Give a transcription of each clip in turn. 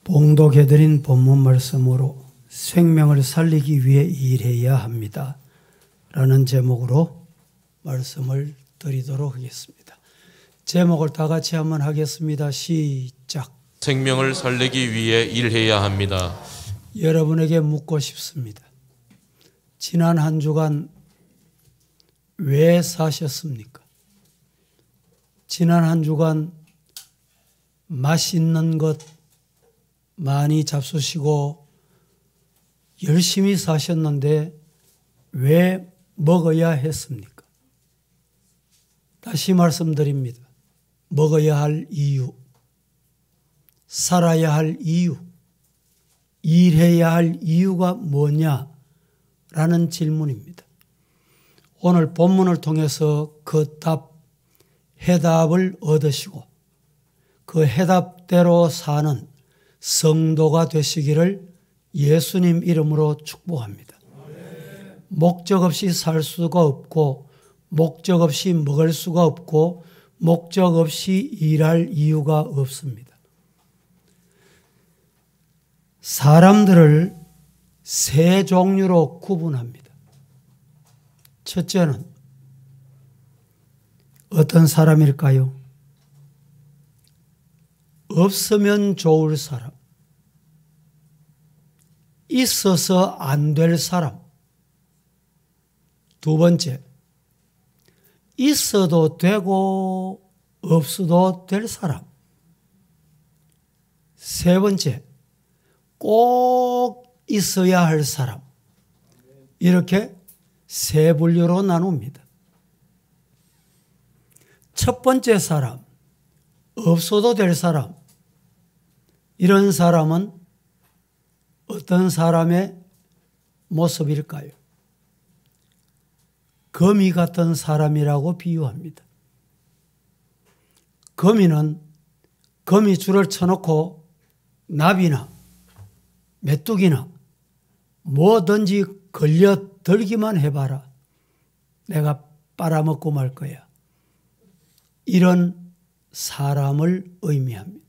봉독해드린 본문 말씀으로 생명을 살리기 위해 일해야 합니다. 라는 제목으로 말씀을 드리도록 하겠습니다. 제목을 다 같이 한번 하겠습니다. 시작. 생명을 살리기 위해 일해야 합니다. 여러분에게 묻고 싶습니다. 지난 한 주간 왜 사셨습니까? 지난 한 주간 맛있는 것 많이 잡수시고 열심히 사셨는데 왜 먹어야 했습니까? 다시 말씀드립니다. 먹어야 할 이유, 살아야 할 이유, 일해야 할 이유가 뭐냐라는 질문입니다. 오늘 본문을 통해서 그 해답을 얻으시고 그 해답대로 사는 성도가 되시기를 예수님 이름으로 축복합니다. 목적 없이 살 수가 없고 목적 없이 먹을 수가 없고 목적 없이 일할 이유가 없습니다. 사람들을 세 종류로 구분합니다. 첫째는 어떤 사람일까요? 없으면 좋을 사람, 있어서 안 될 사람. 두 번째, 있어도 되고 없어도 될 사람. 세 번째, 꼭 있어야 할 사람. 이렇게 세 분류로 나눕니다. 첫 번째 사람, 없어도 될 사람. 이런 사람은 어떤 사람의 모습일까요? 거미 같은 사람이라고 비유합니다. 거미는 거미줄을 쳐놓고 나비나 메뚜기나 뭐든지 걸려들기만 해봐라. 내가 빨아먹고 말 거야. 이런 사람을 의미합니다.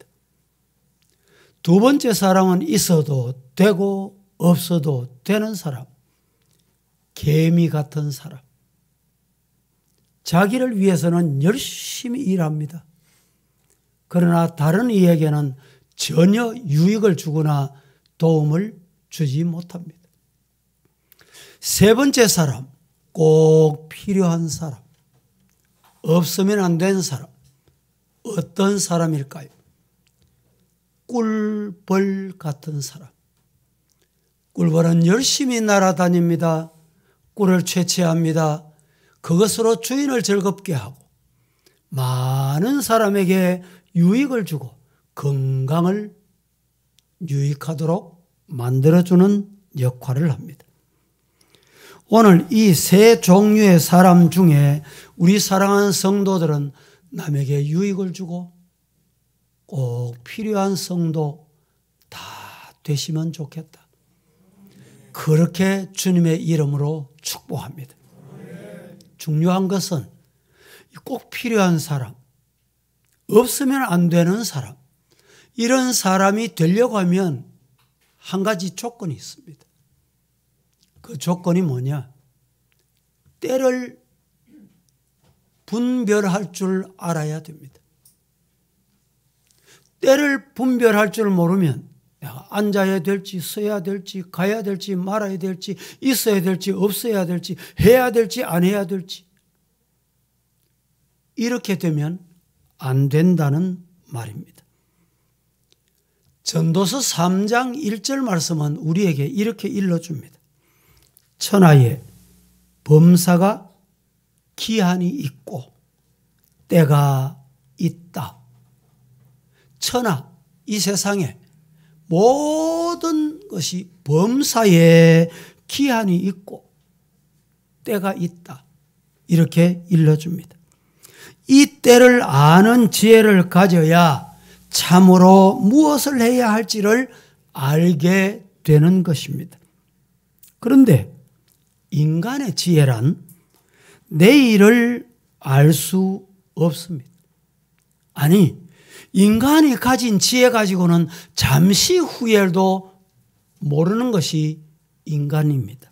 두 번째 사람은 있어도 되고 없어도 되는 사람. 개미 같은 사람. 자기를 위해서는 열심히 일합니다. 그러나 다른 이에게는 전혀 유익을 주거나 도움을 주지 못합니다. 세 번째 사람, 꼭 필요한 사람. 없으면 안 되는 사람. 어떤 사람일까요? 꿀벌 같은 사람. 꿀벌은 열심히 날아다닙니다. 꿀을 채취합니다. 그것으로 주인을 즐겁게 하고 많은 사람에게 유익을 주고 건강을 유익하도록 만들어주는 역할을 합니다. 오늘 이 세 종류의 사람 중에 우리 사랑하는 성도들은 남에게 유익을 주고 꼭 필요한 성도 다 되시면 좋겠다. 그렇게 주님의 이름으로 축복합니다. 중요한 것은 꼭 필요한 사람, 없으면 안 되는 사람, 이런 사람이 되려고 하면 한 가지 조건이 있습니다. 그 조건이 뭐냐? 때를 분별할 줄 알아야 됩니다. 때를 분별할 줄 모르면 내가 앉아야 될지 서야 될지 가야 될지 말아야 될지 있어야 될지 없어야 될지 해야 될지 안 해야 될지 이렇게 되면 안 된다는 말입니다. 전도서 3장 1절 말씀은 우리에게 이렇게 일러줍니다. 천하에 범사가 기한이 있고 때가 있다. 천하, 이 세상에 모든 것이 범사에 기한이 있고 때가 있다. 이렇게 일러줍니다. 이 때를 아는 지혜를 가져야 참으로 무엇을 해야 할지를 알게 되는 것입니다. 그런데 인간의 지혜란 내일을 알 수 없습니다. 아니, 인간이 가진 지혜 가지고는 잠시 후에도 모르는 것이 인간입니다.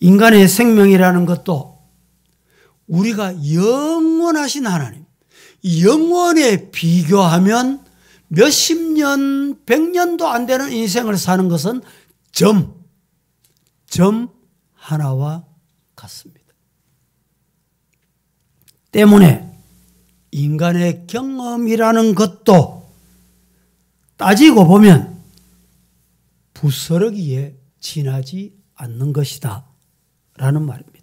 인간의 생명이라는 것도 우리가 영원하신 하나님, 영원에 비교하면 몇십 년, 100년도 안 되는 인생을 사는 것은 점 하나와 같습니다. 때문에 인간의 경험이라는 것도 따지고 보면 부스러기에 지나지 않는 것이다 라는 말입니다.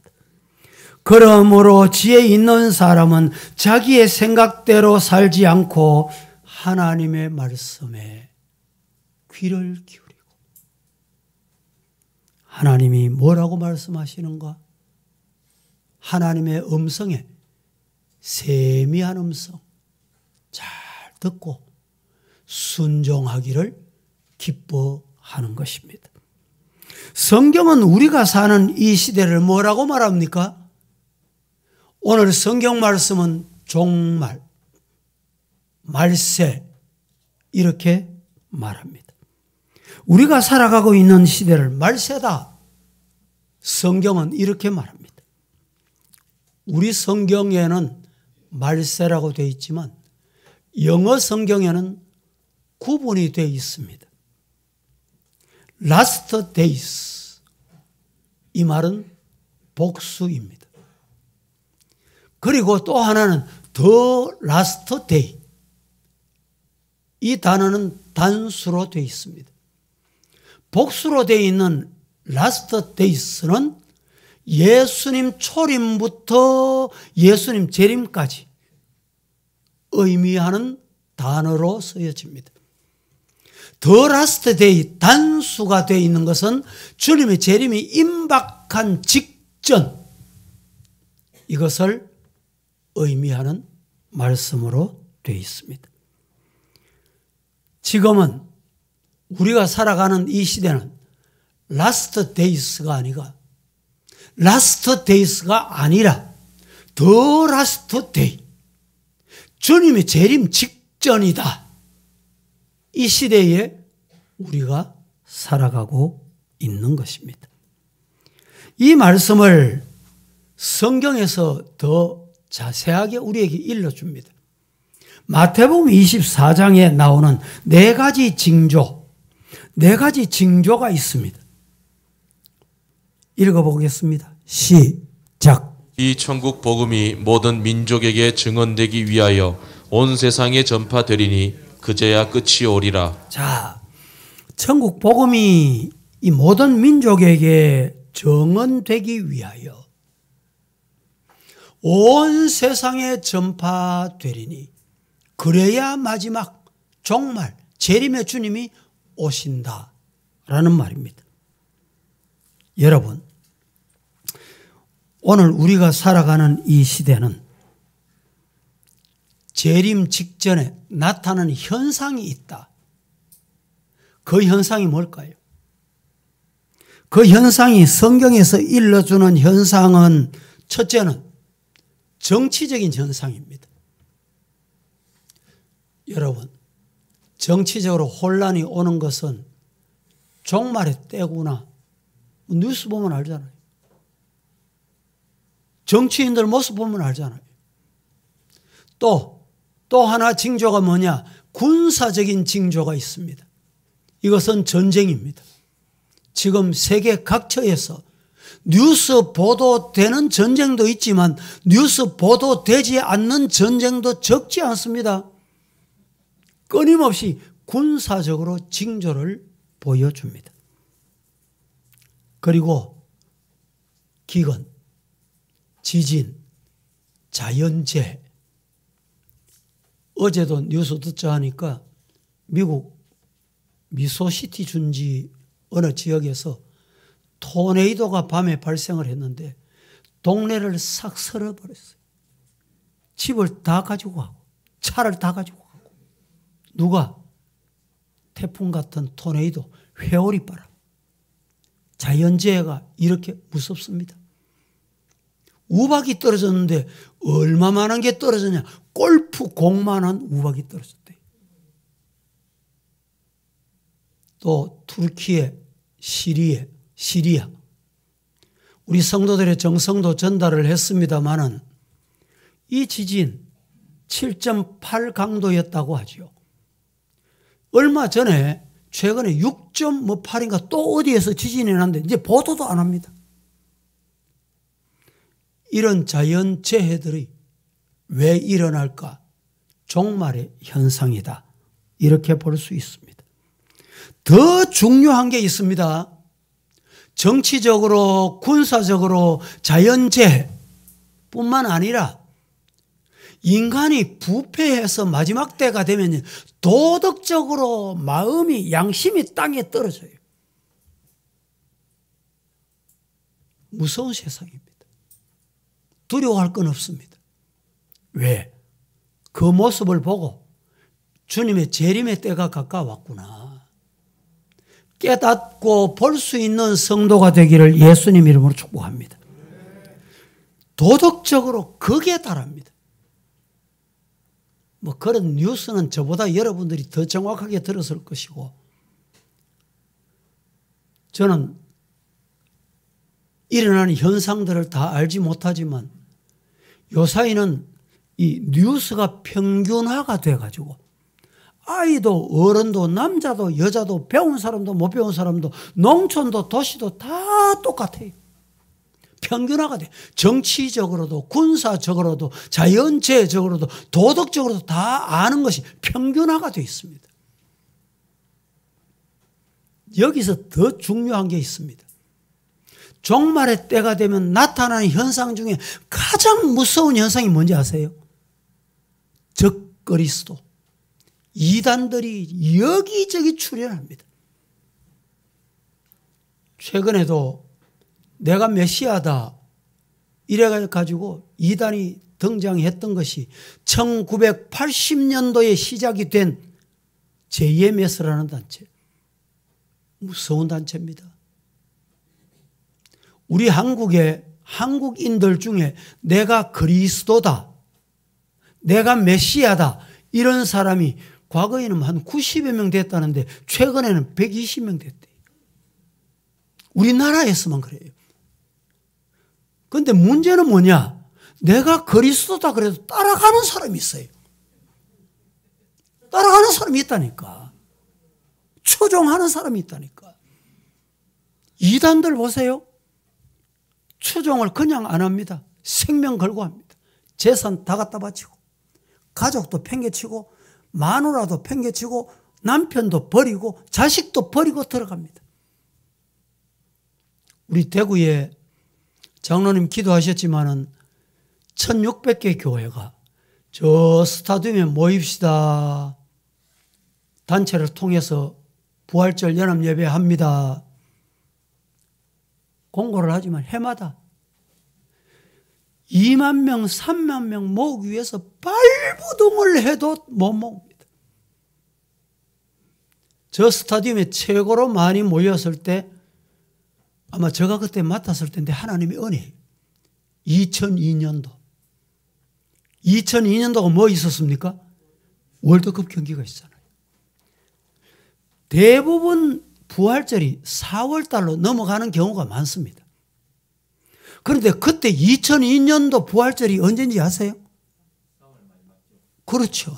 그러므로 지혜 있는 사람은 자기의 생각대로 살지 않고 하나님의 말씀에 귀를 기울이고 하나님이 뭐라고 말씀하시는가? 하나님의 음성에 세미한 음성 잘 듣고 순종하기를 기뻐하는 것입니다. 성경은 우리가 사는 이 시대를 뭐라고 말합니까? 오늘 성경 말씀은 종말, 말세 이렇게 말합니다. 우리가 살아가고 있는 시대를 말세다. 성경은 이렇게 말합니다. 우리 성경에는 말세라고 되어 있지만 영어 성경에는 구분이 되어 있습니다. Last days. 이 말은 복수입니다. 그리고 또 하나는 The last day. 이 단어는 단수로 되어 있습니다. 복수로 되어 있는 last days는 예수님 초림부터 예수님 재림까지 의미하는 단어로 쓰여집니다. The last day 단수가 되어 있는 것은 주님의 재림이 임박한 직전 이것을 의미하는 말씀으로 되어 있습니다. 지금은 우리가 살아가는 이 시대는 last days가 아니라 the last day 주님의 재림 직전이다. 이 시대에 우리가 살아가고 있는 것입니다. 이 말씀을 성경에서 더 자세하게 우리에게 일러줍니다. 마태복음 24장에 나오는 네 가지 징조가 있습니다. 읽어보겠습니다. 시작. 이 천국 복음이 모든 민족에게 증언되기 위하여 온 세상에 전파되리니 그제야 끝이 오리라. 자, 천국 복음이 이 모든 민족에게 증언되기 위하여 온 세상에 전파되리니 그래야 마지막 종말 재림의 주님이 오신다라는 말입니다. 여러분, 오늘 우리가 살아가는 이 시대는 재림 직전에 나타나는 현상이 있다. 그 현상이 뭘까요? 그 현상이 성경에서 일러주는 현상은 첫째는 정치적인 현상입니다. 여러분, 정치적으로 혼란이 오는 것은 종말의 때구나. 뉴스 보면 알잖아요. 정치인들 모습 보면 알잖아요. 또 하나 징조가 뭐냐? 군사적인 징조가 있습니다. 이것은 전쟁입니다. 지금 세계 각처에서 뉴스 보도되는 전쟁도 있지만 뉴스 보도되지 않는 전쟁도 적지 않습니다. 끊임없이 군사적으로 징조를 보여줍니다. 그리고 기근, 지진, 자연재해. 어제도 뉴스 듣자 하니까 미국 미소시티 준지 어느 지역에서 토네이도가 밤에 발생을 했는데 동네를 싹 쓸어버렸어요. 집을 다 가지고 가고 차를 다 가지고 가고. 누가? 태풍 같은 토네이도, 회오리 바람. 자연재해가 이렇게 무섭습니다. 우박이 떨어졌는데 얼마만한 게 떨어졌냐? 골프 공만한 우박이 떨어졌대요. 또 투르키에, 시리아 우리 성도들의 정성도 전달을 했습니다마는 이 지진 7.8 강도였다고 하죠. 얼마 전에 최근에 6.8인가 또 어디에서 지진이 났는데 이제 보도도 안 합니다. 이런 자연재해들이 왜 일어날까? 종말의 현상이다. 이렇게 볼 수 있습니다. 더 중요한 게 있습니다. 정치적으로, 군사적으로 자연재해뿐만 아니라 인간이 부패해서 마지막 때가 되면 도덕적으로 마음이, 양심이 땅에 떨어져요. 무서운 세상입니다. 두려워할 건 없습니다. 왜? 그 모습을 보고 주님의 재림의 때가 가까웠구나. 깨닫고 볼 수 있는 성도가 되기를 예수님 이름으로 축복합니다. 도덕적으로 극에 달합니다. 뭐 그런 뉴스는 저보다 여러분들이 더 정확하게 들었을 것이고, 저는 일어나는 현상들을 다 알지 못하지만 요사이는 이 뉴스가 평균화가 돼가지고 아이도 어른도 남자도 여자도 배운 사람도 못 배운 사람도 농촌도 도시도 다 똑같아요. 평균화가 돼. 정치적으로도 군사적으로도 자연재해적으로도 도덕적으로도 다 아는 것이 평균화가 되어 있습니다. 여기서 더 중요한 게 있습니다. 종말의 때가 되면 나타나는 현상 중에 가장 무서운 현상이 뭔지 아세요? 적그리스도, 이단들이 여기저기 출현합니다. 최근에도 내가 메시아다 이래가지고 이단이 등장했던 것이 1980년도에 시작이 된 JMS라는 단체. 무서운 단체입니다. 우리 한국의 한국인들 중에 내가 그리스도다, 내가 메시아다 이런 사람이 과거에는 한 90여 명 됐다는데 최근에는 120명 됐대요. 우리나라에서만 그래요. 그런데 문제는 뭐냐? 내가 그리스도다 그래도 따라가는 사람이 있어요. 따라가는 사람이 있다니까. 추종하는 사람이 있다니까. 이단들 보세요. 추종을 그냥 안 합니다. 생명 걸고 합니다. 재산 다 갖다 바치고 가족도 팽개치고 마누라도 팽개치고 남편도 버리고 자식도 버리고 들어갑니다. 우리 대구에 장로님 기도하셨지만은 1600개 교회가 저 스타디움에 모입시다. 단체를 통해서 부활절 연합 예배 합니다. 공고를 하지만 해마다 2만 명, 3만 명 모으기 위해서 발부동을 해도 못 모읍니다. 저 스타디움에 최고로 많이 모였을 때 아마 제가 그때 맡았을 텐데 하나님의 은혜. 2002년도. 2002년도가 뭐 있었습니까? 월드컵 경기가 있잖아요. 대부분 부활절이 4월 달로 넘어가는 경우가 많습니다. 그런데 그때 2002년도 부활절이 언제인지 아세요? 그렇죠.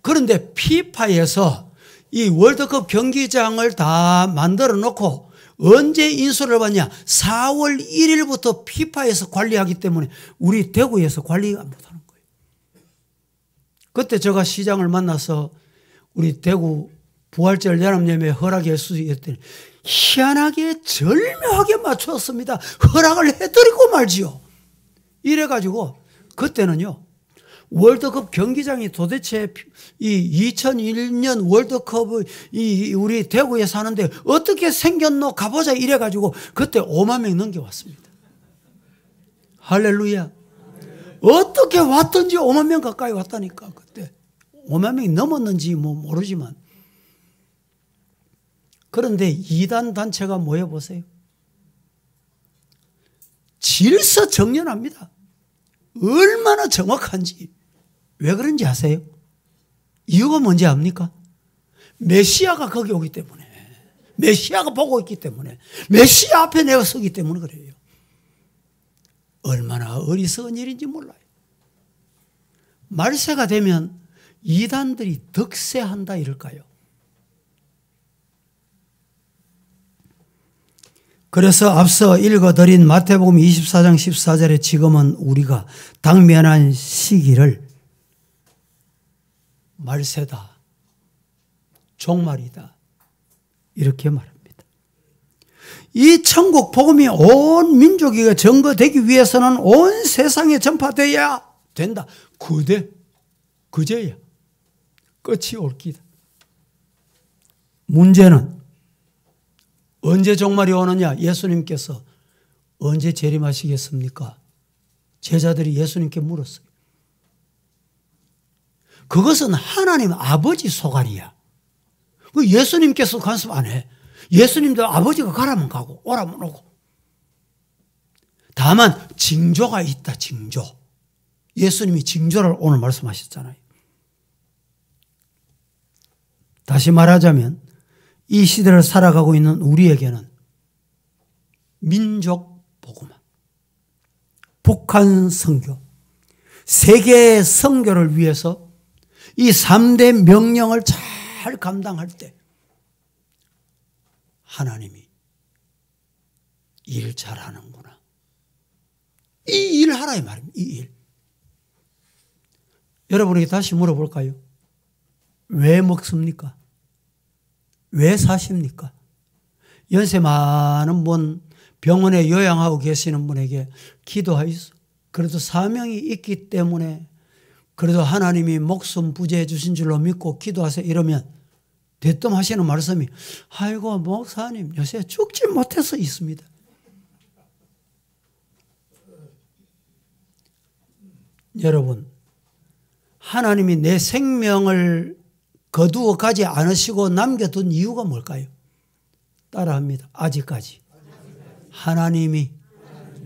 그런데 피파에서 이 월드컵 경기장을 다 만들어 놓고 언제 인수를 받냐? 4월 1일부터 피파에서 관리하기 때문에 우리 대구에서 관리가 못하는 거예요. 그때 제가 시장을 만나서 우리 대구 부활절 연합예배 허락해 주셨더니 희한하게 절묘하게 맞추었습니다. 허락을 해드리고 말지요. 이래가지고 그때는요. 월드컵 경기장이 도대체 이 2001년 월드컵을 우리 대구에 사는데 어떻게 생겼노 가보자 이래가지고 그때 5만 명 넘겨왔습니다. 할렐루야. 어떻게 왔든지 5만 명 가까이 왔다니까. 그때 5만 명이 넘었는지 뭐 모르지만. 그런데 이단 단체가 모여보세요. 질서정연합니다. 얼마나 정확한지. 왜 그런지 아세요? 이유가 뭔지 압니까? 메시아가 거기 오기 때문에, 메시아가 보고 있기 때문에, 메시아 앞에 내가 서기 때문에 그래요. 얼마나 어리석은 일인지 몰라요. 말세가 되면 이단들이 득세한다 이럴까요? 그래서 앞서 읽어드린 마태복음 24장 14절에 지금은 우리가 당면한 시기를 말세다, 종말이다 이렇게 말합니다. 이 천국 복음이 온 민족에게 전거되기 위해서는 온 세상에 전파되어야 된다. 그제야 끝이 올 기다. 문제는 언제 종말이 오느냐? 예수님께서 언제 재림하시겠습니까? 제자들이 예수님께 물었어요. 그것은 하나님 아버지 소갈이야. 예수님께서 간섭 안 해. 예수님도 아버지가 가라면 가고 오라면 오고. 다만 징조가 있다. 징조. 예수님이 징조를 오늘 말씀하셨잖아요. 다시 말하자면 이 시대를 살아가고 있는 우리에게는 민족 복음화, 북한 선교, 세계 선교를 위해서 이 3대 명령을 잘 감당할 때 하나님이 일 잘하는구나. 이 일 하라 이 말입니다. 이 일. 여러분에게 다시 물어볼까요? 왜 먹습니까? 왜 사십니까? 연세 많은 분, 병원에 요양하고 계시는 분에게 기도하이소. 그래도 사명이 있기 때문에 그래도 하나님이 목숨 부재해 주신 줄로 믿고 기도하세요. 이러면 대뜸 하시는 말씀이 아이고 목사님 요새 죽지 못해서 있습니다. 여러분, 하나님이 내 생명을 거두어 가지 않으시고 남겨둔 이유가 뭘까요? 따라합니다. 아직까지 하나님이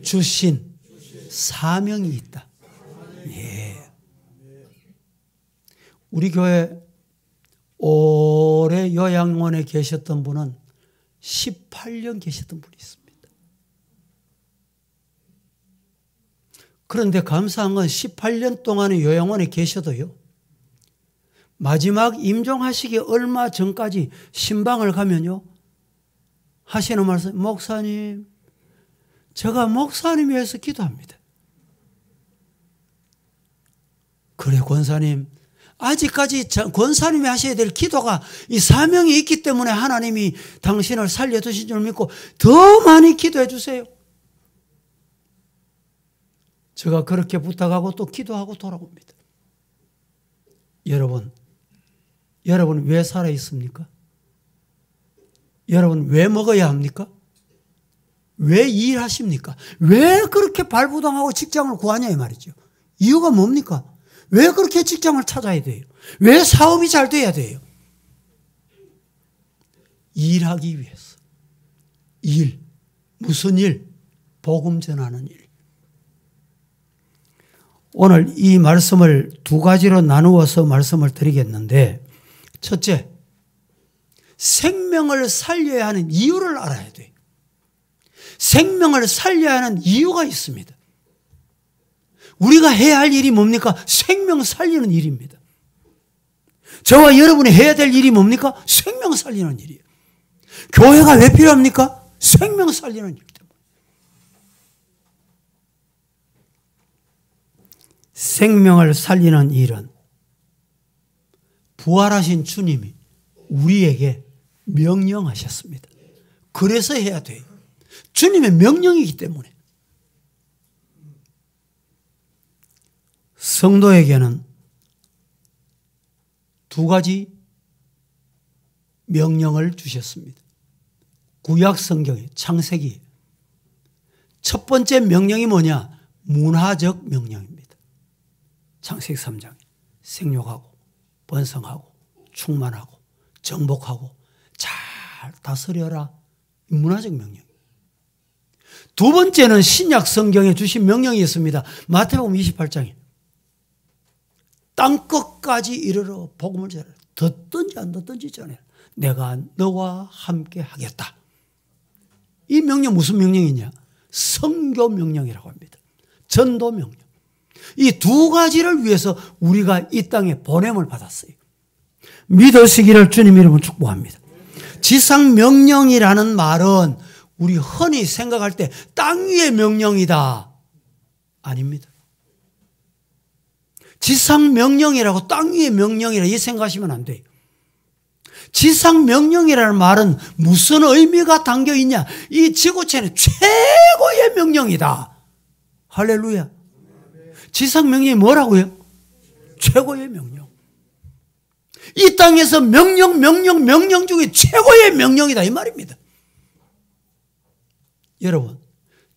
주신 사명이 있다. 예. 우리 교회 오래 요양원에 계셨던 분은 18년 계셨던 분이 있습니다. 그런데 감사한 건 18년 동안의 요양원에 계셔도요, 마지막 임종하시기 얼마 전까지 신방을 가면요, 하시는 말씀, 목사님, 제가 목사님 위해서 기도합니다. 그래, 권사님. 아직까지 권사님이 하셔야 될 기도가 이 사명이 있기 때문에 하나님이 당신을 살려두신 줄 믿고 더 많이 기도해 주세요. 제가 그렇게 부탁하고 또 기도하고 돌아옵니다. 여러분 왜 살아 있습니까? 여러분 왜 먹어야 합니까? 왜 일하십니까? 왜 그렇게 발부당하고 직장을 구하냐 이 말이죠. 이유가 뭡니까? 왜 그렇게 직장을 찾아야 돼요? 왜 사업이 잘 돼야 돼요? 일하기 위해서. 일. 무슨 일? 복음 전하는 일. 오늘 이 말씀을 두 가지로 나누어서 말씀을 드리겠는데, 첫째, 생명을 살려야 하는 이유를 알아야 돼요. 생명을 살려야 하는 이유가 있습니다. 우리가 해야 할 일이 뭡니까? 생명 살리는 일입니다. 저와 여러분이 해야 될 일이 뭡니까? 생명 살리는 일이에요. 교회가 왜 필요합니까? 생명 살리는 일 때문에. 생명을 살리는 일은 부활하신 주님이 우리에게 명령하셨습니다. 그래서 해야 돼요. 주님의 명령이기 때문에. 성도에게는 두 가지 명령을 주셨습니다. 구약 성경의 창세기. 첫 번째 명령이 뭐냐? 문화적 명령입니다. 창세기 3장에 생육하고 번성하고 충만하고 정복하고 잘 다스려라. 문화적 명령. 두 번째는 신약 성경에 주신 명령이 있습니다. 마태복음 28장에 땅끝까지 이르러 복음을 전하라. 듣든지 안 듣든지 전해. 내가 너와 함께 하겠다. 이 명령 무슨 명령이냐? 선교 명령이라고 합니다. 전도 명령. 이 두 가지를 위해서 우리가 이 땅에 보냄을 받았어요. 믿으시기를 주님 이름으로 축복합니다. 지상 명령이라는 말은 우리 흔히 생각할 때 땅 위의 명령이다. 아닙니다. 지상 명령이라고 땅 위의 명령이라 이 생각하시면 안 돼요. 지상 명령이라는 말은 무슨 의미가 담겨 있냐? 이 지구촌의 최고의 명령이다. 할렐루야. 지상 명령이 뭐라고요? 최고의 명령. 이 땅에서 명령 중에 최고의 명령이다 이 말입니다. 여러분,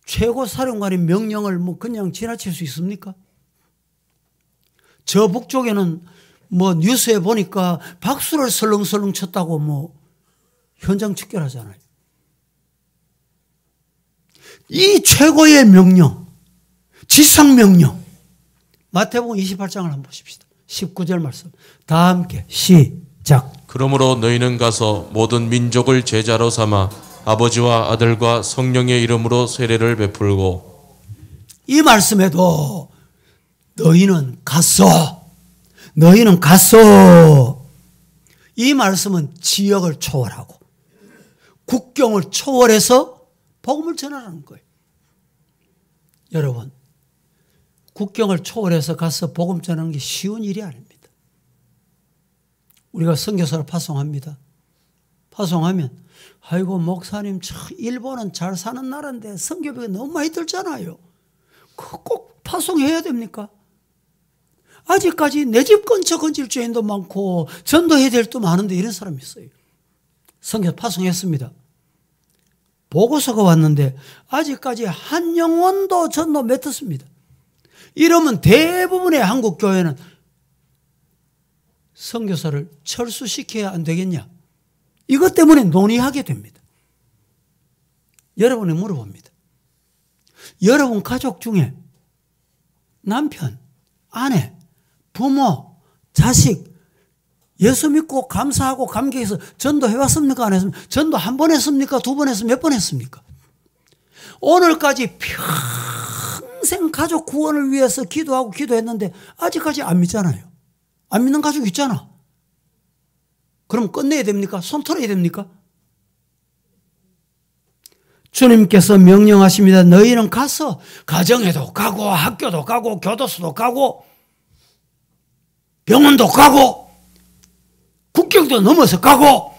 최고 사령관의 명령을 뭐 그냥 지나칠 수 있습니까? 저 북쪽에는 뭐 뉴스에 보니까 박수를 설렁설렁 쳤다고 뭐 현장 측결하잖아요. 이 최고의 명령, 지상 명령. 마태복음 28장을 한번 보십시다. 19절 말씀. 다 함께 시작. 그러므로 너희는 가서 모든 민족을 제자로 삼아 아버지와 아들과 성령의 이름으로 세례를 베풀고. 이 말씀에도 너희는 갔어. 이 말씀은 지역을 초월하고 국경을 초월해서 복음을 전하라는 거예요. 여러분, 국경을 초월해서 가서 복음 전하는 게 쉬운 일이 아닙니다. 우리가 선교사를 파송합니다. 파송하면 아이고 목사님 일본은 잘 사는 나라인데 선교비가 너무 많이 들잖아요. 꼭 파송해야 됩니까? 아직까지 내 집 근처 건질 주인도 많고 전도해야 될 도 많은데 이런 사람이 있어요. 선교 파송했습니다. 보고서가 왔는데 아직까지 한 영혼도 전도 못 했습니다. 이러면 대부분의 한국 교회는 선교사를 철수시켜야 안 되겠냐? 이것 때문에 논의하게 됩니다. 여러분이 물어봅니다. 여러분 가족 중에 남편, 아내, 부모, 자식 예수 믿고 감사하고 감격해서 전도해 왔습니까? 안 했습니까? 전도 한 번 했습니까? 두 번 했습니까? 몇 번 했습니까? 오늘까지 평생 가족 구원을 위해서 기도하고 기도했는데 아직까지 안 믿잖아요. 안 믿는 가족 있잖아. 그럼 끝내야 됩니까? 손 털어야 됩니까? 주님께서 명령하십니다. 너희는 가서 가정에도 가고 학교도 가고 교도소도 가고 병원도 가고 국경도 넘어서 가고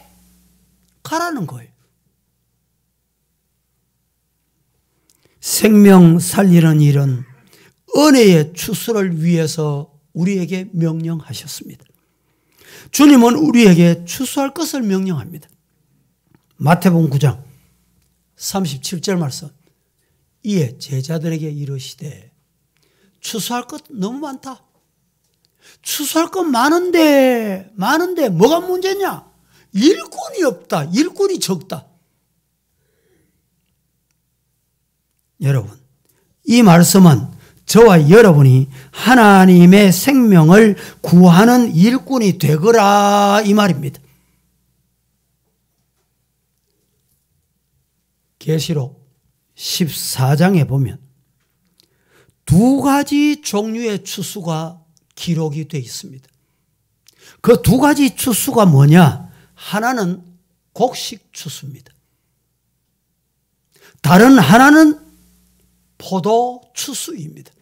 가라는 거예요. 생명 살리는 일은 은혜의 추수를 위해서 우리에게 명령하셨습니다. 주님은 우리에게 추수할 것을 명령합니다. 마태복음 9장 37절 말씀. 이에 제자들에게 이르시되 추수할 것 너무 많다. 추수할 것 많은데 뭐가 문제냐? 일꾼이 없다. 일꾼이 적다. 여러분, 이 말씀은 저와 여러분이 하나님의 생명을 구하는 일꾼이 되거라 이 말입니다. 계시록 14장에 보면 두 가지 종류의 추수가 기록이 되어 있습니다. 그 두 가지 추수가 뭐냐? 하나는 곡식 추수입니다. 다른 하나는 포도 추수입니다.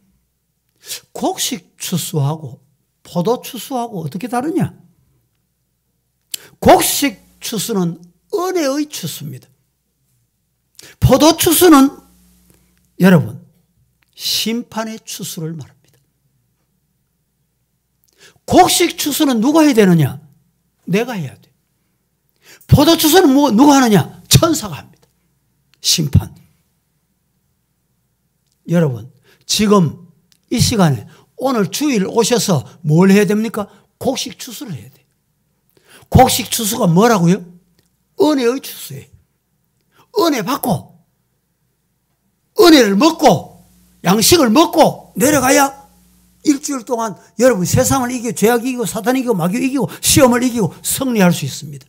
곡식 추수하고 포도 추수하고 어떻게 다르냐? 곡식 추수는 은혜의 추수입니다. 포도 추수는 여러분 심판의 추수를 말합니다. 곡식 추수는 누가 해야 되느냐? 내가 해야 돼. 포도 추수는 누가 하느냐? 천사가 합니다. 심판. 여러분, 지금 이 시간에 오늘 주일 오셔서 뭘 해야 됩니까? 곡식 추수를 해야 돼. 곡식 추수가 뭐라고요? 은혜의 추수예요. 은혜 받고 은혜를 먹고 양식을 먹고 내려가야 일주일 동안 여러분 세상을 이기고 죄악 이기고 사탄 이기고 마귀 이기고 시험을 이기고 승리할 수 있습니다.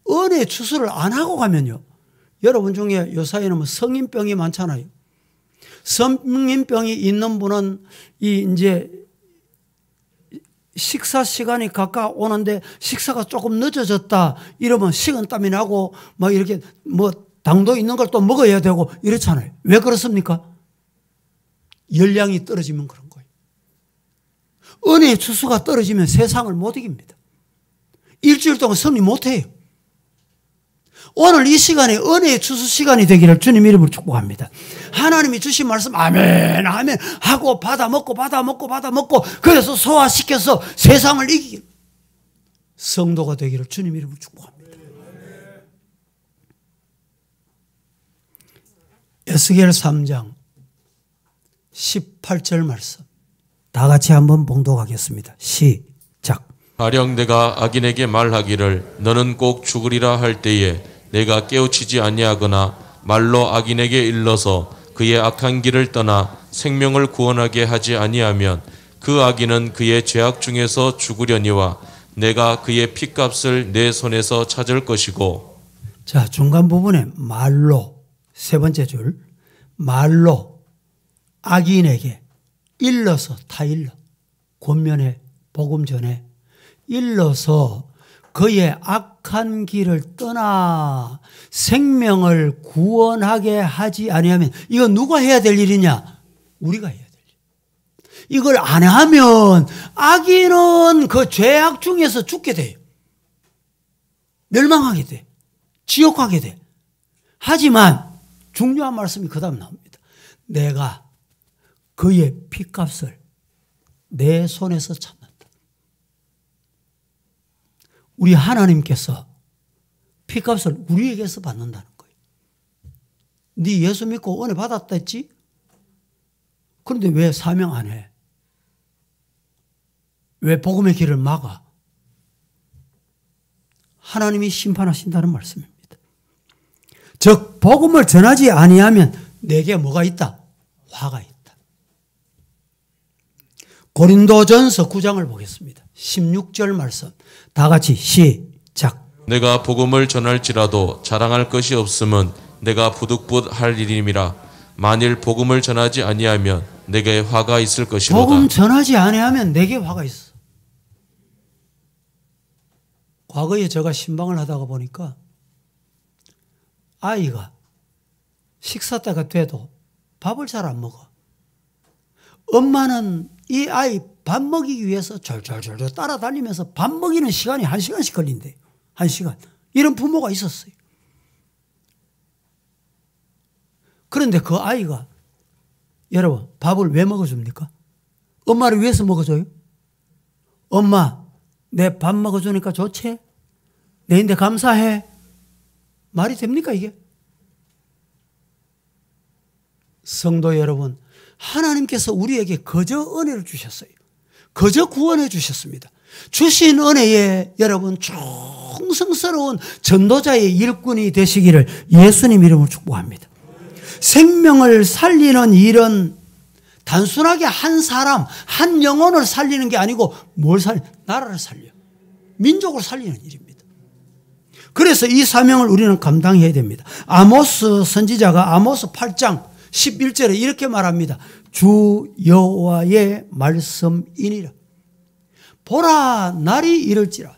은혜의 추수를 안 하고 가면요, 여러분 중에 요사이는 성인병이 많잖아요. 성인병이 있는 분은 이제 식사 시간이 가까워오는데 식사가 조금 늦어졌다 이러면 식은땀이 나고 막 이렇게 뭐 당도 있는 걸 또 먹어야 되고 이렇잖아요. 왜 그렇습니까? 열량이 떨어지면 그런 거예요. 은혜의 추수가 떨어지면 세상을 못 이깁니다. 일주일 동안 승리 못 해요. 오늘 이 시간에 은혜의 추수 시간이 되기를 주님 이름으로 축복합니다. 하나님이 주신 말씀 아멘 아멘 하고 받아 먹고 그래서 소화시켜서 세상을 이기길 성도가 되기를 주님 이름으로 축복합니다. 에스겔 3장 18절 말씀 다 같이 한번 봉독하겠습니다. 시작. 가령 내가 악인에게 말하기를 너는 꼭 죽으리라 할 때에 내가 깨우치지 아니하거나 말로 악인에게 일러서 그의 악한 길을 떠나 생명을 구원하게 하지 아니하면 그 악인은 그의 죄악 중에서 죽으려니와 내가 그의 핏값을 내 손에서 찾을 것이고. 자, 중간 부분에 말로 세 번째 줄 말로 악인에게 일러서 타일러 권면에 복음 전에 일러서 그의 악한 길을 떠나 생명을 구원하게 하지 아니하면 이건 누가 해야 될 일이냐? 우리가 해야 될 일. 이걸 안 하면 악인은 그 죄악 중에서 죽게 돼요. 멸망하게 돼. 지옥 가게 돼. 하지만 중요한 말씀이 그 다음 나옵니다. 내가 그의 핏값을 내 손에서 찾는다. 우리 하나님께서 핏값을 우리에게서 받는다는 거예요. 네 예수 믿고 은혜 받았다 했지? 그런데 왜 사명 안 해? 왜 복음의 길을 막아? 하나님이 심판하신다는 말씀입니다. 즉 복음을 전하지 아니하면 내게 뭐가 있다? 화가 있다. 고린도전서 9장을 보겠습니다. 16절 말씀 다 같이 시작. 내가 복음을 전할지라도 자랑할 것이 없음은 내가 부득부할 일임이라. 만일 복음을 전하지 아니하면 내게 화가 있을 것이로다. 복음 전하지 아니하면 내게 화가 있어. 과거에 제가 신방을 하다가 보니까 아이가 식사 때가 돼도 밥을 잘 안 먹어. 엄마는 이 아이 밥 먹이기 위해서 졸졸졸 따라다니면서 밥 먹이는 시간이 1시간씩 걸린대요. 1시간. 이런 부모가 있었어요. 그런데 그 아이가 여러분 밥을 왜 먹어줍니까? 엄마를 위해서 먹어줘요? 엄마 내 밥 먹어주니까 좋지? 내인데 감사해. 말이 됩니까 이게? 성도 여러분, 하나님께서 우리에게 거저 은혜를 주셨어요. 거저 구원해 주셨습니다. 주신 은혜에 여러분 충성스러운 전도자의 일꾼이 되시기를 예수님 이름으로 축복합니다. 생명을 살리는 일은 단순하게 한 사람, 한 영혼을 살리는 게 아니고 뭘 살려? 나라를 살려. 민족을 살리는 일입니다. 그래서 이 사명을 우리는 감당해야 됩니다. 아모스 선지자가 아모스 8장 11절에 이렇게 말합니다. 주 여호와의 말씀이니라. 보라 날이 이를지라.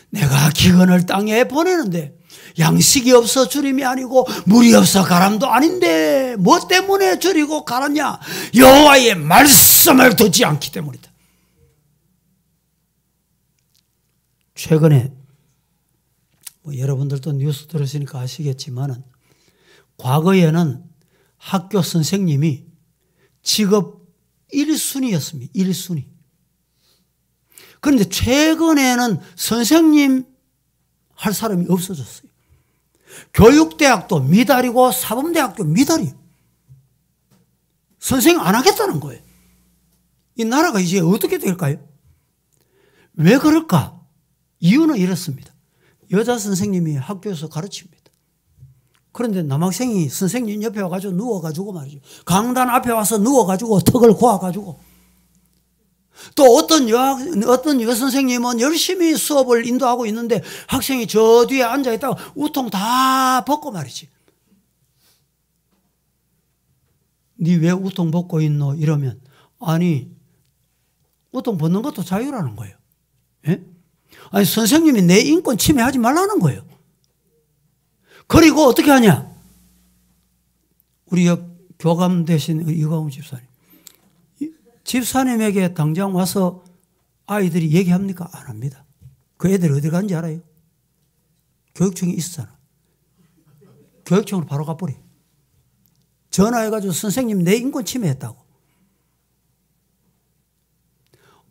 내가 기근을 땅에 보내는데 양식이 없어 주림이 아니고 물이 없어 가람도 아닌데 뭐 때문에 줄이고 가랐냐? 여호와의 말씀을 듣지 않기 때문이다. 최근에 뭐 여러분들도 뉴스 들으시니까 아시겠지만은 과거에는 학교 선생님이 직업 1순위였습니다. 1순위. 그런데 최근에는 선생님 할 사람이 없어졌어요. 교육대학도 미달이고 사범대학도 미달이에요. 선생님 안 하겠다는 거예요. 이 나라가 이제 어떻게 될까요? 왜 그럴까? 이유는 이렇습니다. 여자 선생님이 학교에서 가르칩니다. 그런데 남학생이 선생님 옆에 와가지고 누워가지고 말이죠. 강단 앞에 와서 누워가지고 턱을 고아가지고 또 어떤 여선생님은 열심히 수업을 인도하고 있는데 학생이 저 뒤에 앉아있다가 우통 다 벗고 말이지. 니 왜 우통 벗고 있노? 이러면 아니 우통 벗는 것도 자유라는 거예요. 예? 아니 선생님이 내 인권 침해하지 말라는 거예요. 그리고 어떻게 하냐? 우리 옆 교감 되신 이광우 집사님. 집사님에게 당장 와서 아이들이 얘기합니까? 안 합니다. 그 애들 어디 간지 알아요? 교육청이 있었잖아. 교육청으로 바로 가버려. 전화해가지고 선생님 내 인권 침해했다고.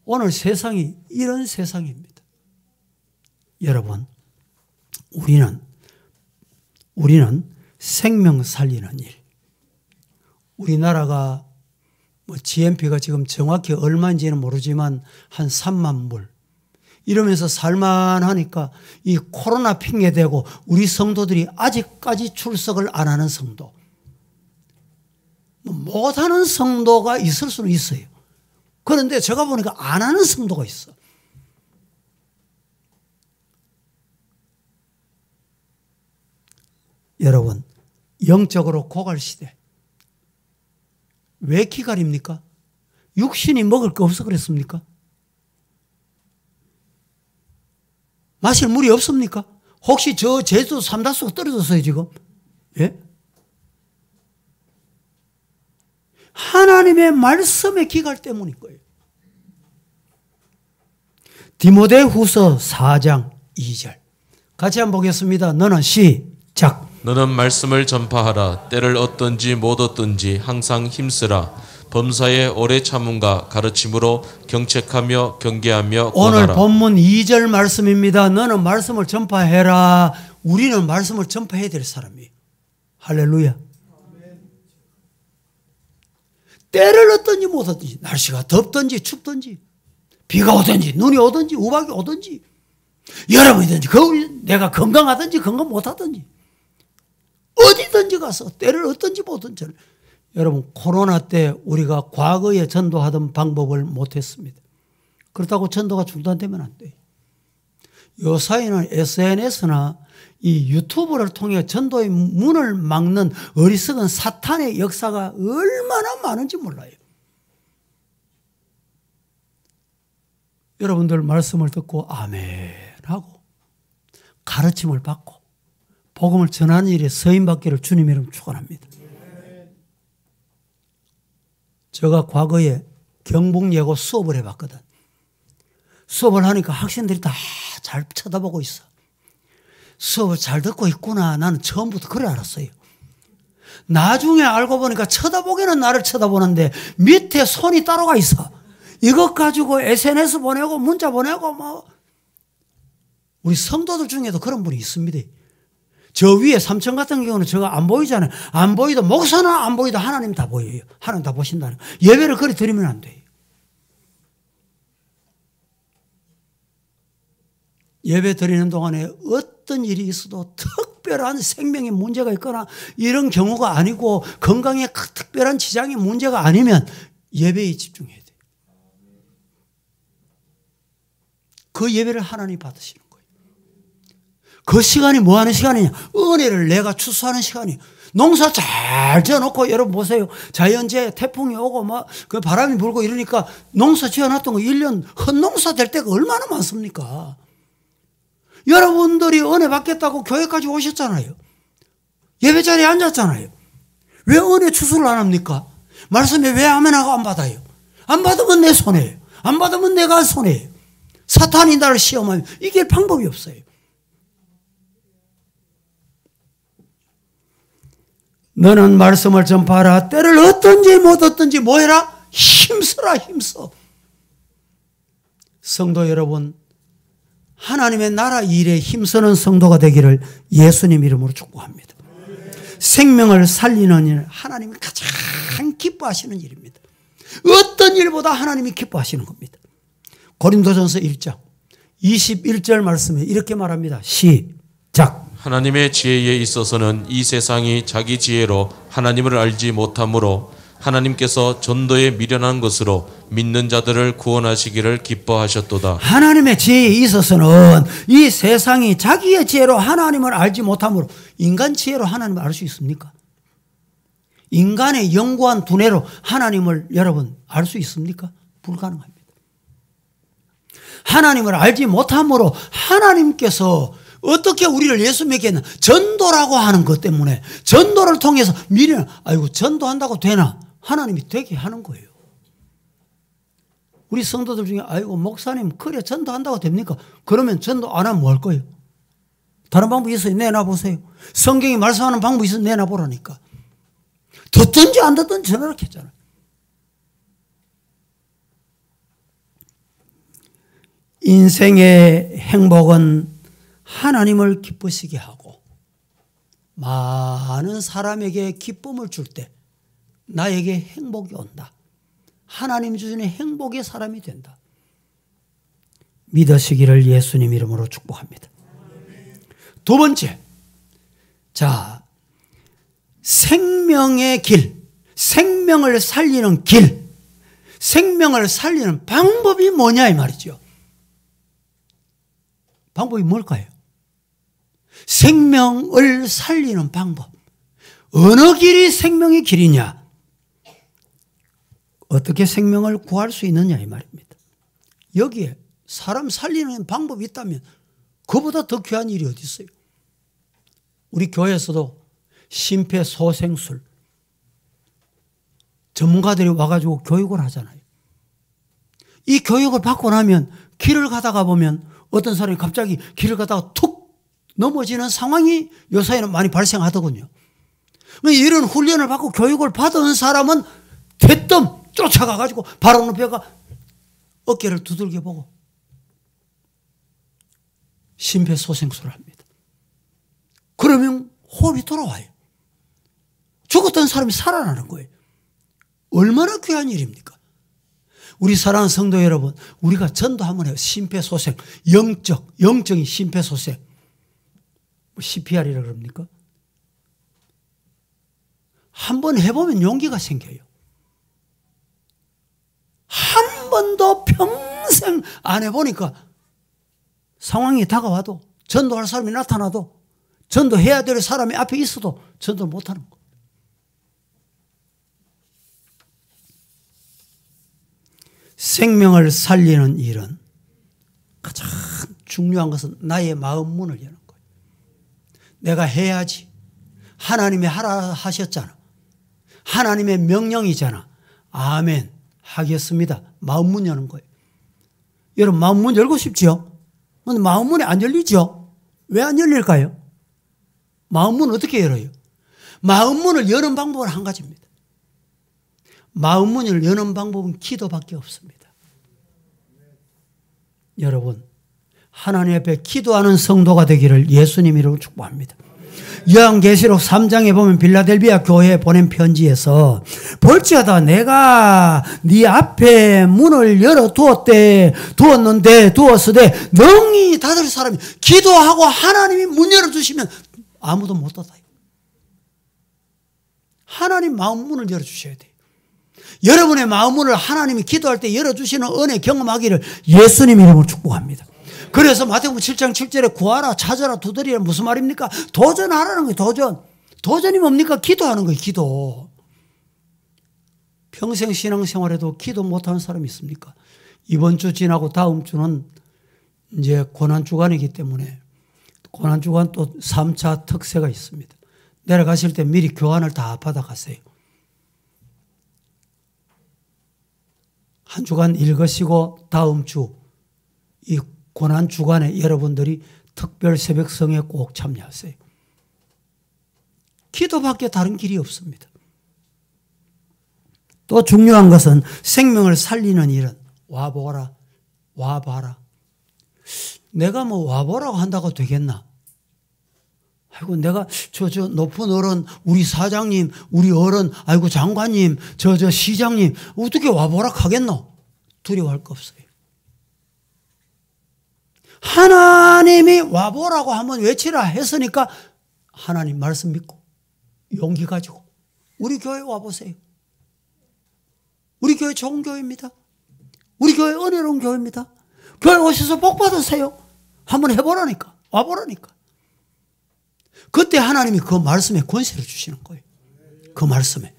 오늘 세상이 이런 세상입니다. 여러분, 우리는 생명 살리는 일. 우리나라가 GNP가 지금 정확히 얼마인지는 모르지만 한 3만 불. 이러면서 살만하니까 이 코로나 핑계대고 우리 성도들이 아직까지 출석을 안 하는 성도. 못하는 성도가 있을 수는 있어요. 그런데 제가 보니까 안 하는 성도가 있어. 여러분, 영적으로 고갈시대. 왜 기갈입니까? 육신이 먹을 거 없어 그랬습니까? 마실 물이 없습니까? 혹시 저 제주 삼다수가 떨어졌어요 지금? 예? 하나님의 말씀의 기갈 때문인 거예요. 디모데후서 4장 2절 같이 한번 보겠습니다. 너는 시작. 너는 말씀을 전파하라. 때를 얻든지 못 얻든지 항상 힘쓰라. 범사에 오래 참음과 가르침으로 경책하며 경계하며 오늘 권하라. 본문 2절 말씀입니다. 너는 말씀을 전파해라. 우리는 말씀을 전파해야 될 사람이에요. 할렐루야. 때를 얻든지 못 얻든지, 날씨가 덥든지 춥든지, 비가 오든지 눈이 오든지 우박이 오든지, 여름이든지 겨울이든지, 내가 건강하든지 건강 못하든지, 어디든지 가서 때를 얻든지 못 얻든지. 여러분, 코로나 때 우리가 과거에 전도하던 방법을 못했습니다. 그렇다고 전도가 중단되면 안 돼요. 요사이는 SNS나 이 유튜브를 통해 전도의 문을 막는 어리석은 사탄의 역사가 얼마나 많은지 몰라요. 여러분들 말씀을 듣고 아멘 하고 가르침을 받고 복음을 전하는 일에 서임받기를 주님 이름 축원합니다. 제가 과거에 경북예고 수업을 해봤거든. 수업을 하니까 학생들이 다 잘 쳐다보고 있어. 수업을 잘 듣고 있구나. 나는 처음부터 그래 알았어요. 나중에 알고 보니까 쳐다보기는 나를 쳐다보는데 밑에 손이 따로가 있어. 이것 가지고 SNS 보내고 문자 보내고 뭐. 우리 성도들 중에도 그런 분이 있습니다. 저 위에 3층 같은 경우는 제가 안 보이잖아요. 안 보이도 목사는 안 보이도 하나님 다 보여요. 하나님 다 보신다는 거예요. 예배를 그리 드리면 안 돼요. 예배 드리는 동안에 어떤 일이 있어도 특별한 생명에 문제가 있거나 이런 경우가 아니고 건강에 특별한 지장이 문제가 아니면 예배에 집중해야 돼요. 그 예배를 하나님 받으시는 거예요. 그 시간이 뭐 하는 시간이냐? 은혜를 내가 추수하는 시간이에요. 농사 잘 지어놓고 여러분 보세요. 자연재해 태풍이 오고 막 그 바람이 불고 이러니까 농사 지어놨던 거 1년 헛농사 될 때가 얼마나 많습니까? 여러분들이 은혜 받겠다고 교회까지 오셨잖아요. 예배 자리에 앉았잖아요. 왜 은혜 추수를 안 합니까? 말씀에 왜 아멘하고 안 받아요? 안 받으면 내 손해예요. 안 받으면 내가 손해예요. 사탄이 나를 시험하면 이길 방법이 없어요. 너는 말씀을 전파하라. 때를 얻든지 못 얻든지 뭐 해라? 힘써라 힘써. 성도 여러분, 하나님의 나라 일에 힘쓰는 성도가 되기를 예수님 이름으로 축복합니다. 생명을 살리는 일, 하나님이 가장 기뻐하시는 일입니다. 어떤 일보다 하나님이 기뻐하시는 겁니다. 고린도전서 1장 21절 말씀에 이렇게 말합니다. 시작. 하나님의 지혜에 있어서는 이 세상이 자기 지혜로 하나님을 알지 못하므로 하나님께서 전도에 미련한 것으로 믿는 자들을 구원하시기를 기뻐하셨도다. 하나님의 지혜에 있어서는 이 세상이 자기의 지혜로 하나님을 알지 못하므로, 인간 지혜로 하나님을 알 수 있습니까? 인간의 영구한 두뇌로 하나님을 여러분 알 수 있습니까? 불가능합니다. 하나님을 알지 못함으로 하나님께서 어떻게 우리를 예수 믿게 했나? 전도라고 하는 것 때문에, 전도를 통해서 미련, 아이고 전도한다고 되나? 하나님이 되게 하는 거예요. 우리 성도들 중에 아이고 목사님 그래 전도한다고 됩니까? 그러면 전도 안 하면 뭐 할 거예요? 다른 방법이 있어요? 내놔보세요. 성경이 말씀하는 방법이 있어요? 내놔보라니까. 듣든지 안 듣든지 저렇게 했잖아요. 인생의 행복은 하나님을 기쁘시게 하고 많은 사람에게 기쁨을 줄 때 나에게 행복이 온다. 하나님 주시는 행복의 사람이 된다. 믿으시기를 예수님 이름으로 축복합니다. 두 번째, 자, 생명의 길, 생명을 살리는 길, 생명을 살리는 방법이 뭐냐 이 말이죠. 방법이 뭘까요? 생명을 살리는 방법. 어느 길이 생명의 길이냐? 어떻게 생명을 구할 수 있느냐 이 말입니다. 여기에 사람 살리는 방법이 있다면 그보다 더 귀한 일이 어디 있어요? 우리 교회에서도 심폐소생술 전문가들이 와가지고 교육을 하잖아요. 이 교육을 받고 나면 길을 가다가 보면 어떤 사람이 갑자기 길을 가다가 툭 넘어지는 상황이 요사이는 많이 발생하더군요. 이런 훈련을 받고 교육을 받은 사람은 대뜸 쫓아가가지고 바로 높여가 어깨를 두들겨 보고 심폐소생술을 합니다. 그러면 호흡이 돌아와요. 죽었던 사람이 살아나는 거예요. 얼마나 귀한 일입니까? 우리 사랑하는 성도 여러분, 우리가 전도 한번 해요. 심폐소생, 영적인 심폐소생. CPR이라 그럽니까? 한번 해보면 용기가 생겨요. 한 번도 평생 안 해보니까 상황이 다가와도, 전도할 사람이 나타나도, 전도해야 될 사람이 앞에 있어도 전도를 못하는 거예요. 생명을 살리는 일은 가장 중요한 것은 나의 마음 문을 여는 거예요. 내가 해야지. 하나님이 하라 하셨잖아. 하나님의 명령이잖아. 아멘. 하겠습니다. 마음 문 여는 거예요. 여러분 마음 문 열고 싶지요? 근데 마음 문이 안 열리죠? 왜 안 열릴까요? 마음 문은 어떻게 열어요? 마음 문을 여는 방법은 한 가지입니다. 마음 문을 여는 방법은 기도밖에 없습니다. 여러분, 하나님 앞에 기도하는 성도가 되기를 예수님 이름으로 축복합니다. 요한계시록 3장에 보면 빌라델비아 교회에 보낸 편지에서 볼지어다 내가 네 앞에 문을 두었으되 능히 닫을 사람이 기도하고 하나님이 문 열어주시면 아무도 못 닫아요. 하나님 마음 문을 열어주셔야 돼요. 여러분의 마음 문을 하나님이 기도할 때 열어주시는 은혜 경험하기를 예수님 이름으로 축복합니다. 그래서 마태복음 7장 7절에 구하라 찾아라 두드리라 무슨 말입니까? 도전하라는 거예요. 도전. 도전이 뭡니까? 기도하는 거예요. 기도. 평생 신앙생활에도 기도 못하는 사람이 있습니까? 이번 주 지나고 다음 주는 이제 고난주간이기 때문에 고난주간 또 3차 특세가 있습니다. 내려가실 때 미리 교환을 다 받아가세요. 한 주간 읽으시고 다음 주 이 고난주간에 여러분들이 특별 새벽성에 꼭 참여하세요. 기도밖에 다른 길이 없습니다. 또 중요한 것은 생명을 살리는 일은 와보라, 와봐라. 내가 뭐 와보라고 한다고 되겠나? 아이고 내가 저 높은 어른, 우리 사장님, 우리 어른, 아이고 장관님, 저 시장님 어떻게 와보라 하겠노? 두려워할 거 없어요. 하나님이 와보라고 한번 외치라 했으니까 하나님 말씀 믿고 용기 가지고 우리 교회 와보세요. 우리 교회 좋은 교회입니다. 우리 교회 은혜로운 교회입니다. 교회 오셔서 복 받으세요. 한번 해보라니까. 와보라니까. 그때 하나님이 그 말씀에 권세를 주시는 거예요. 그 말씀에.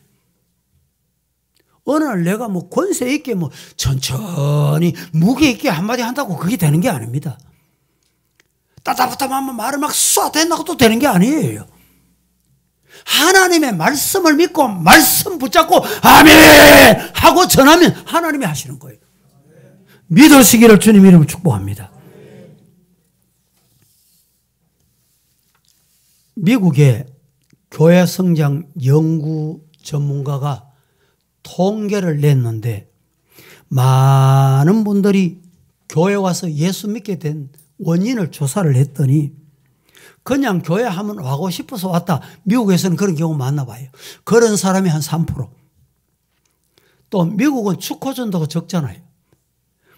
어느 날 내가 뭐 권세 있게 뭐 천천히 무게 있게 한마디 한다고 그게 되는 게 아닙니다. 따다부타하면 말을 막 쏴댄다고 또 되는 게 아니에요. 하나님의 말씀을 믿고 말씀 붙잡고 아멘 하고 전하면 하나님이 하시는 거예요. 믿으시기를 주님 이름으로 축복합니다. 미국의 교회 성장 연구 전문가가 통계를 냈는데 많은 분들이 교회 와서 예수 믿게 된 원인을 조사를 했더니 그냥 교회 하면 와고 싶어서 왔다. 미국에서는 그런 경우 많나 봐요. 그런 사람이 한 3%. 또 미국은 축호전도가 적잖아요.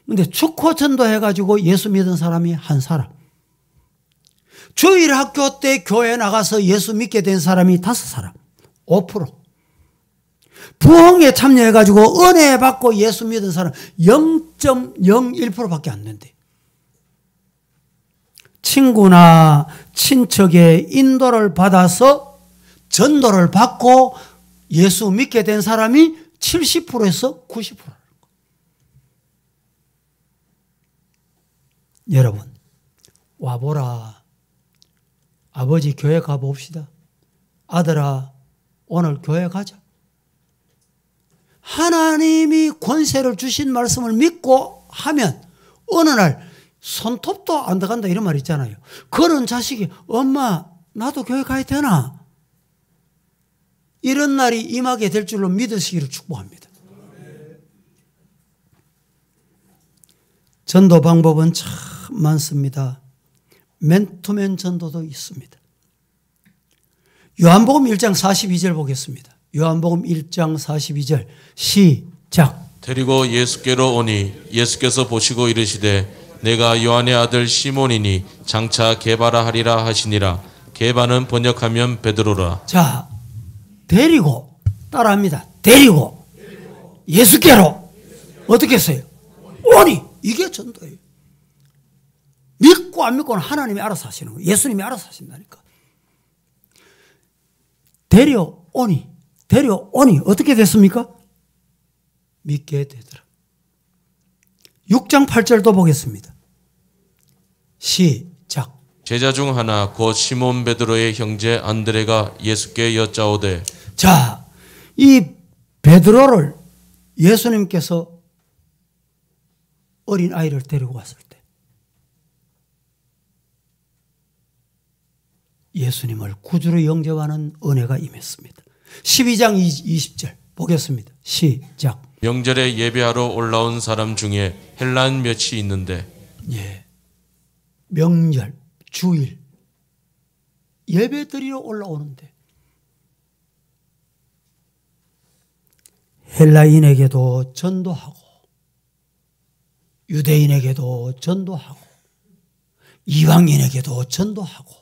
근데 축호전도 해가지고 예수 믿은 사람이 한 사람. 주일학교 때 교회 나가서 예수 믿게 된 사람이 5사람. 5%. 부흥에 참여해가지고 은혜 받고 예수 믿은 사람 0.01%밖에 안 된대. 친구나 친척의 인도를 받아서 전도를 받고 예수 믿게 된 사람이 70%에서 90%라는 거예요. 여러분, 와보라. 아버지 교회 가봅시다. 아들아, 오늘 교회 가자. 하나님이 권세를 주신 말씀을 믿고 하면 어느 날 손톱도 안 들어간다 이런 말 있잖아요. 그런 자식이 엄마 나도 교회 가야 되나? 이런 날이 임하게 될 줄로 믿으시기를 축복합니다. 전도 방법은 참 많습니다. 맨투맨 전도도 있습니다. 요한복음 1장 42절 보겠습니다. 요한복음 1장 42절 시작. 데리고 예수께로 오니 예수께서 보시고 이르시되 내가 요한의 아들 시몬이니 장차 게바라 하리라 하시니라. 게바는 번역하면 베드로라. 자, 데리고 따라합니다. 데리고 예수께로 어떻게 했어요? 오니. 이게 전도예요. 믿고 안 믿고는 하나님이 알아서 하시는 거예요. 예수님이 알아서 하신다니까. 데려오니 어떻게 됐습니까? 믿게 되더라. 6장 8절도 보겠습니다. 시작. 제자 중 하나 곧 시몬 베드로의 형제 안드레가 예수께 여짜오되. 자, 이 베드로를 예수님께서 어린 아이를 데리고 왔을 때 예수님을 구주로 영접하는 은혜가 임했습니다. 12장 20절 보겠습니다. 시작. 명절에 예배하러 올라온 사람 중에 헬라인 몇이 있는데. 예, 명절, 주일 예배 드리러 올라오는데 헬라인에게도 전도하고 유대인에게도 전도하고 이방인에게도 전도하고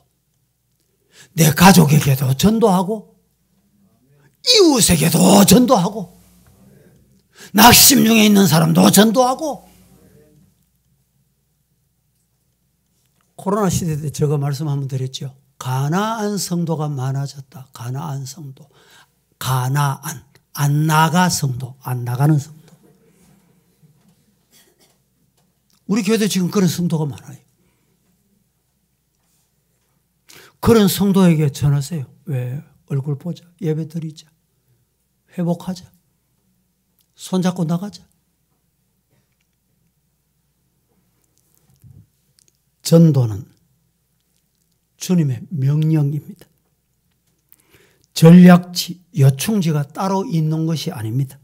내 가족에게도 전도하고 이웃에게도 전도하고 낙심 중에 있는 사람도 전도하고. 코로나 시대 때 제가 말씀 한번 드렸죠. 가나안 성도가 많아졌다. 가나안 성도. 가나안. 안 나가 성도. 안 나가는 성도. 우리 교회도 지금 그런 성도가 많아요. 그런 성도에게 전하세요. 왜? 얼굴 보자. 예배 드리자. 회복하자. 손잡고 나가자. 전도는 주님의 명령입니다. 전략치, 요충지가 따로 있는 것이 아닙니다.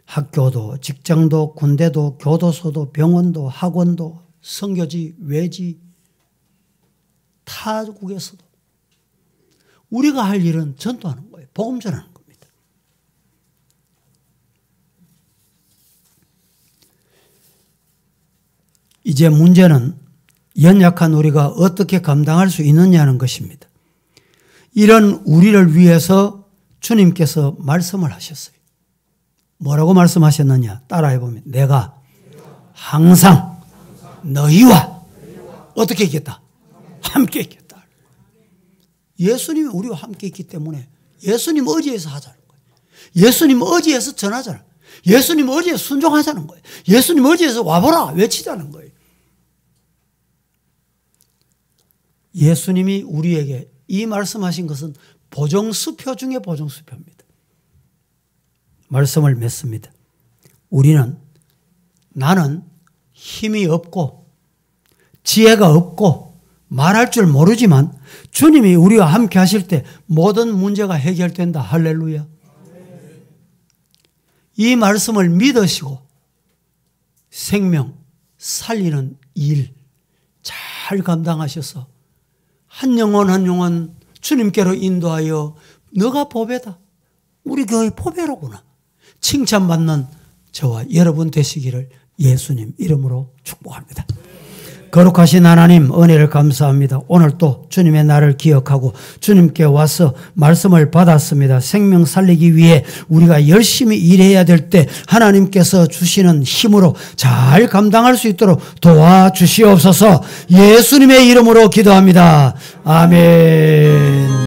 학교도, 직장도, 군대도, 교도소도, 병원도, 학원도, 선교지, 외지, 타국에서도 우리가 할 일은 전도하는 거예요. 복음 전하는 겁니다. 이제 문제는 연약한 우리가 어떻게 감당할 수 있느냐는 것입니다. 이런 우리를 위해서 주님께서 말씀을 하셨어요. 뭐라고 말씀하셨느냐? 따라해보면 내가 항상 너희와 어떻게 있겠다? 함께 있겠다. 예수님이 우리와 함께 있기 때문에 예수님 의지해서 하자는 거예요. 예수님 의지해서 전하자는 거예요. 예수님 의지해서 순종하자는 거예요. 예수님 의지해서 와보라 외치자는 거예요. 예수님이 우리에게 이 말씀하신 것은 보정수표 중에 보정수표입니다. 말씀을 맺습니다. 나는 힘이 없고 지혜가 없고 말할 줄 모르지만 주님이 우리와 함께 하실 때 모든 문제가 해결된다. 할렐루야. 이 말씀을 믿으시고 생명 살리는 일 잘 감당하셔서 한 영혼 한 영혼 주님께로 인도하여 너가 보배다. 우리 교회 보배로구나. 칭찬받는 저와 여러분 되시기를 예수님 이름으로 축복합니다. 거룩하신 하나님 은혜를 감사합니다. 오늘 또 주님의 날을 기억하고 주님께 와서 말씀을 받았습니다. 생명 살리기 위해 우리가 열심히 일해야 될 때 하나님께서 주시는 힘으로 잘 감당할 수 있도록 도와주시옵소서. 예수님의 이름으로 기도합니다. 아멘.